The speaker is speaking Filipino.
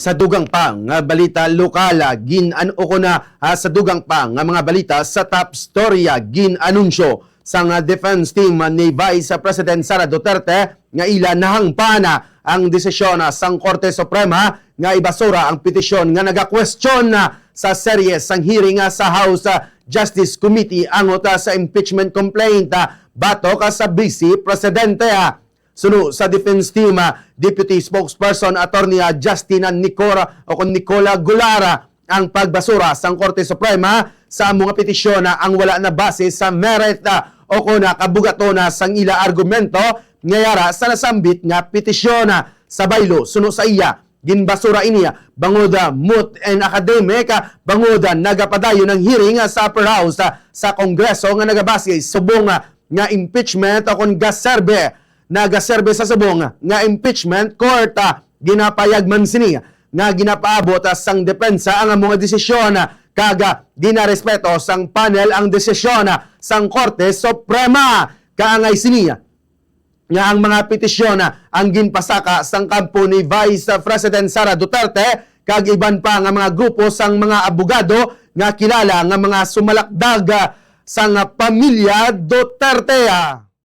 Sa dugang pa nga balita lokal, gin-ano ko na sa dugang pa nga mga balita sa top story, gin-anunsyo sa defense team ni Vice President Sara Duterte nga ila nahangpana ang desisyon sang Korte Suprema nga ibasura ang petisyon nga naga-question sa series sang hearing sa House Justice Committee angot sa impeachment complaint batok sa Vice Presidente. Suno sa defense team, Deputy Spokesperson Attorney Justina Nicola Gulara ang pagbasura sa Korte Suprema sa mga petisyon ang wala na base sa merit o kung kabugato na sang ila argumento ngayara sa nasambit nga petisyon sa baylo. Suno sa iya, ginbasura iniya bangod moot and academic, bangod nagapadayo ng hearing sa upper house sa Kongreso nga nagabase subong nga impeachment o kung nagaserbe sa subong nga impeachment court. Ginapayag man sini nga ginapaabot sang depensa ang mga desisyon kaga ginarespeto sang panel ang desisyon sang Korte Suprema. Kaangay sini nga ang mga petisyon ang ginpasaka sang kampo ni Vice President Sara Duterte kag iban pa nga mga grupo sang mga abogado nga kilala nga mga sumalakdag sang pamilya Duterte.